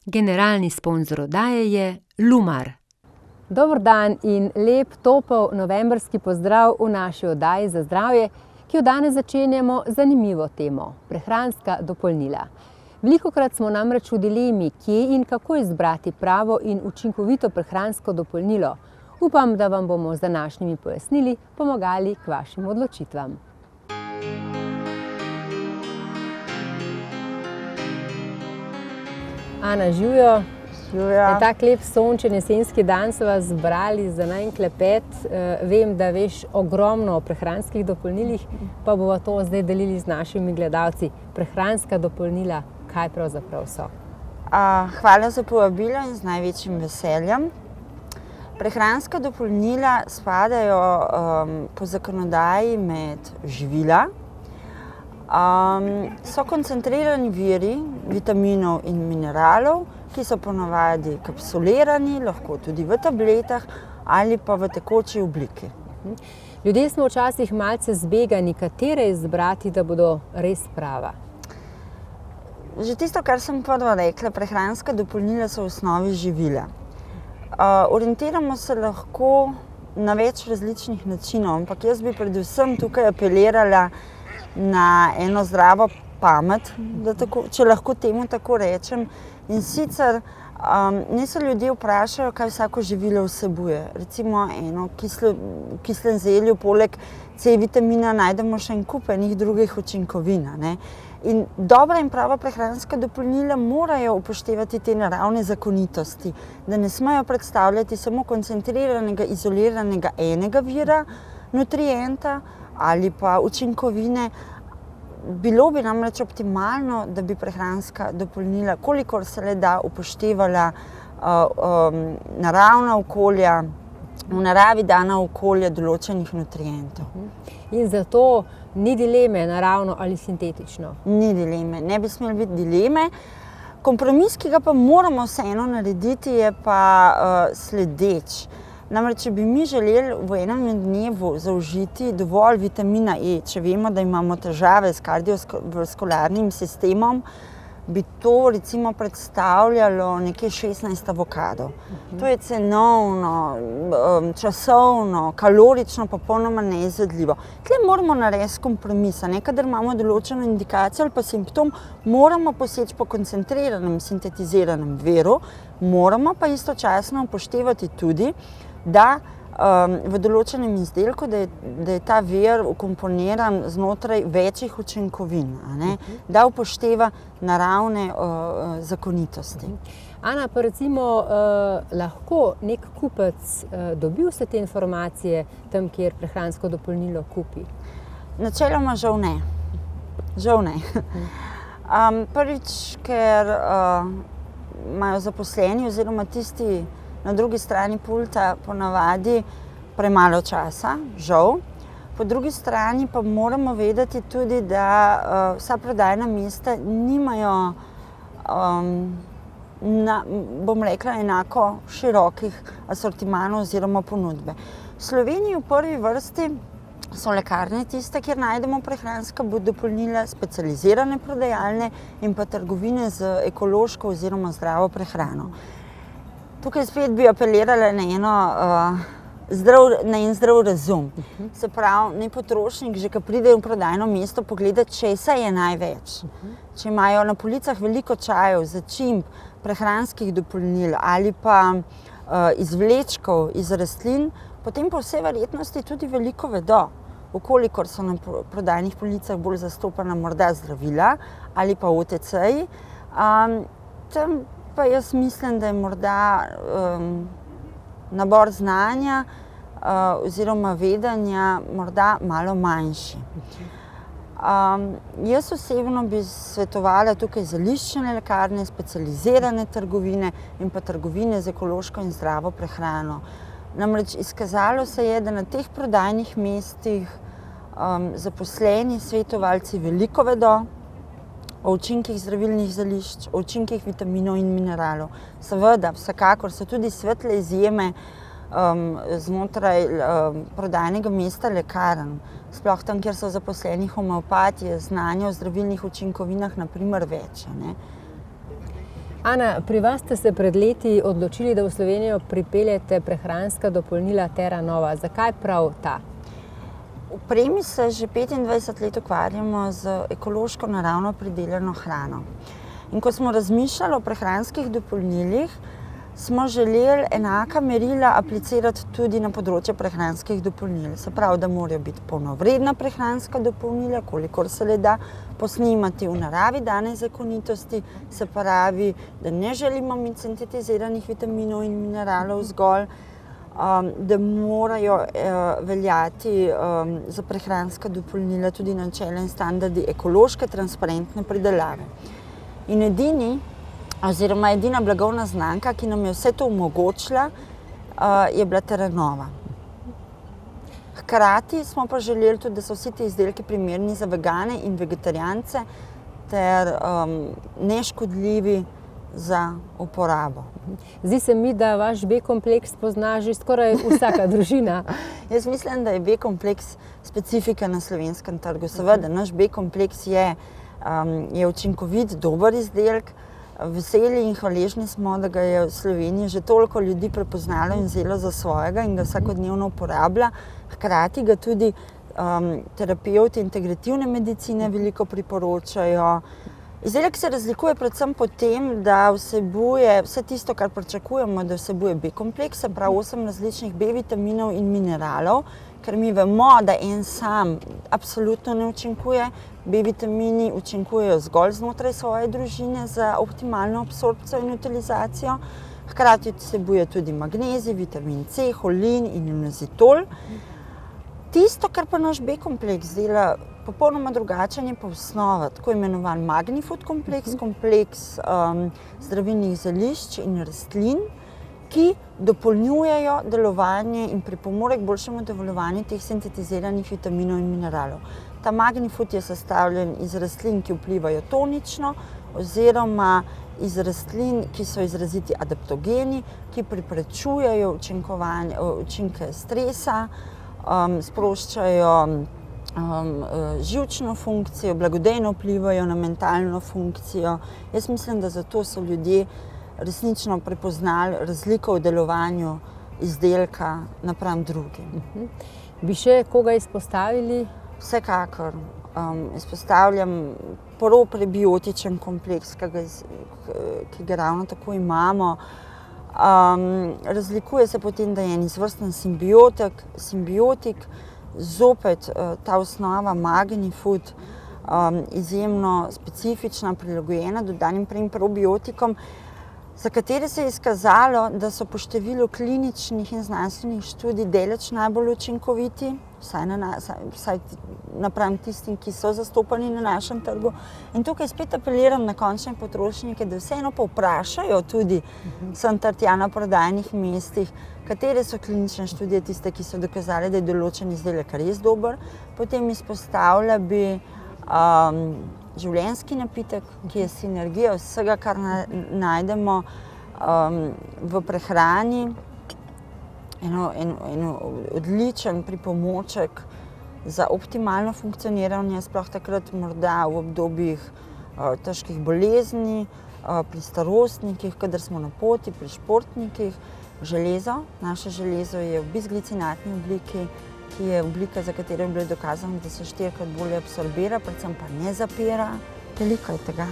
Generalni sponzor oddaje je Lumar. Dober dan in lep, topel novembrski pozdrav v naši oddaji za zdravje, ki jo danes začenjamo z zanimivo temo – prehranska dopolnila. Velikokrat smo namreč v dilemi, kje in kako izbrati pravo in učinkovito prehransko dopolnilo. Upam, da vam bomo z današnjimi pojasnili pomagali k vašim odločitvam. Ana, živjo. Živjo. Tak lep sončen jesenski dan so vas zbrali za najin klepet. Vem, da veš ogromno o prehranskih dopolnilih, pa bomo to zdaj delili z našimi gledalci. Prehranska dopolnila, kaj pravzaprav so? Hvala za povabilo in z največjim veseljem. Prehranska dopolnila spadajo po zakonodaji med živila. So koncentrirani viri vitaminov in mineralov, ki so ponavadi kapsulirani, lahko tudi v tabletah ali pa v tekoči obliki. Ljudje smo včasih malce zbegani, katere izbrati, da bodo res prava. Že tisto, kar sem prvo rekla, prehranska dopolnila so v osnovi živila. Orientiramo se lahko na več različnih načinov, ampak jaz bi predvsem tukaj apelirala na eno zdravo pamet, če lahko temu tako rečem. In sicer naj se ljudje vprašajo, kaj vsako živilo vsebuje. Recimo eno kislem zelju, poleg C vitamina najdemo še en kup enih drugih učinkovin. In dobra in prava prehranska dopolnila morajo upoštevati te naravne zakonitosti, da ne smejo predstavljati samo koncentriranega, izoliranega enega vira nutrienta ali pa učinkovine. Bilo bi namreč optimalno, da bi prehranska dopolnila, kolikor se le da, upoštevala naravna okolja, v naravi dana okolja določenih nutrientov. In zato ni dileme, naravno ali sintetično? Ni dileme, ne bi smeli biti dileme. Kompromis, ki ga pa moramo vseeno narediti, je pa sledeč. Namreč, če bi mi želeli v enem dnevu zaužiti dovolj vitamina E, če vemo, da imamo težave s kardiovaskularnim sistemom, bi to recimo predstavljalo nekje 16 avokadov. To je cenovno, časovno, kalorično popolnoma neizvedljivo. Tukaj moramo narediti kompromis, kadar imamo določeno indikacijo ali pa simptom, moramo poseči po koncentriranem, sintetiziranem viru, moramo pa istočasno upoštevati tudi, da v določenem izdelku, da je ta vir vkomponiran znotraj večjih učinkovin, da upošteva naravne zakonitosti. Ana, pa recimo lahko nek kupec dobi vse te informacije tam, kjer prehransko dopolnilo kupi? Načeloma žal ne. Žal ne. Prvič, ker imajo zaposleni oziroma tisti na drugi strani pulta ponavadi premalo časa, žal. Po drugi strani pa moramo vedeti tudi, da vsa prodajna mesta nimajo, bom rekla, enako širokih asortimanov oziroma ponudbe. V Sloveniji v prvi vrsti so lekarne tiste, kjer najdemo prehranska dopolnila, specializirane prodajalne in pa trgovine z ekološko oziroma zdravo prehrano. Tukaj spet bi apelirala na en zdrav razum. Se pravi, naj potrošnik, že ko pride v prodajno mesto, pogleda, česa je največ. Če imajo na policah veliko čajev, začimb, prehranskih dopolnil ali pa izvlečkov iz rastlin, potem po vsej verjetnosti tudi veliko vedo. Vkolikor so na prodajnih policah bolj zastopana morda zdravila ali pa OTC-ji, tam pa jaz mislim, da je morda nabor znanja oziroma vedenja morda malo manjši. Jaz osebno bi svetovala tukaj zeliščne lekarne, specializirane trgovine in pa trgovine z ekološko in zdravo prehrano. Namreč izkazalo se je, da na teh prodajnih mestih zaposleni svetovalci veliko vedo o učinkih zdravilnih zelišč, o učinkih vitaminov in mineralov. Seveda, vsekakor so tudi svetle izjeme znotraj prodajnega mesta lekarn. Sploh tam, kjer so zaposleni homeopati, je znanje o zdravilnih učinkovinah na primer več. Ana, pri vas ste se pred leti odločili, da v Slovenijo pripeljete prehranska dopolnila Terra Nova. Zakaj prav ta? V Premi se že 25 let ukvarjamo z ekološko naravno pridelano hrano. In ko smo razmišljali o prehranskih dopolnilih, smo želeli enaka merila aplicirati tudi na področje prehranskih dopolnil. Se pravi, da morajo biti polnovredna prehranska dopolnila, kolikor se le da, posnemati v naravi dane zakonitosti, se pravi, da ne želimo imeti sintetiziranih vitaminov in mineralov zgolj, da morajo veljati za prehranska dopolnila tudi načela in standardi ekološke, transparentne pridelave. In edina blagovna znamka, ki nam je vse to omogočila, je bila Terra Nova. Hkrati smo pa želeli tudi, da so vsi ti izdelki primerni za vegane in vegetarijance ter neškodljivi za uporabo. Zdi se mi, da vaš B-kompleks pozna že skoraj vsaka družina. Jaz mislim, da je B-kompleks specifika na slovenskem trgu. Seveda, naš B-kompleks je učinkovit, dober izdelek. Veseli in hvaležni smo, da ga je v Sloveniji že toliko ljudi prepoznalo in vzelo za svojega in ga vsakodnevno uporablja. Hkrati ga tudi terapevti integrativne medicine veliko priporočajo. Izdelek se razlikuje predvsem po tem, da vsebuje vse tisto, kar pričakujemo, da vsebuje B-kompleks, se pravi 8 različnih B-vitaminov in mineralov, ker mi vemo, da en sam absolutno ne učinkuje. B-vitamini učinkujejo zgolj znotraj svoje družine za optimalno absorpcijo in utilizacijo. Hkrati vsebuje tudi magnezij, vitamin C, holin in inositol. Tisto, kar pa naš B-kompleks dela popolnoma drugačen, je pa osnova, tako imenovan Magnifood kompleks, kompleks zdravilnih zelišč in rastlin, ki dopolnjujejo delovanje in pripomore k boljšemu delovanju teh sintetiziranih vitaminov in mineralov. Ta Magnifood je sestavljen iz rastlin, ki vplivajo tonično, oziroma iz rastlin, ki so izraziti adaptogeni, ki preprečujejo učinke stresa, sproščajo živčno funkcijo, blagodejno vplivajo na mentalno funkcijo. Jaz mislim, da zato so ljudje resnično prepoznali razliko v delovanju izdelka napram drugim. Bi še koga izpostavili? Vsekakor. Izpostavljam probiotičen kompleks, ki ga ravno tako imamo. Razlikuje se potem, da je en izvrsten simbiotik, zopet ta osnova Magnifood, izjemno specifična, prilagojena dodanim probiotikom, za katere se je izkazalo, da so po številu kliničnih in znanstvenih študij daleč najbolj učinkoviti, vsaj napram tistim, ki so zastopani na našem trgu. In tukaj spet apeliram na končne potrošnike, da vseeno povprašajo tudi sem ter tja na prodajnih mestih, katere so klinične študije tiste, ki so dokazali, da je določen izdelek res dober. Potem izpostavlja bi življenjski napitek, ki je sinergija vsega, kar najdemo v prehrani. En odličen pripomoček za optimalno funkcioniranje, sploh takrat morda v obdobjih težkih bolezni, pri starostnikih, kadar smo na poti, pri športnikih. Železo. Naše železo je v bisglicinatni obliki, ki je oblika, za katero je bilo dokazano, da se 4-krat bolje absorbira, predvsem pa ne zapira. Veliko je tega.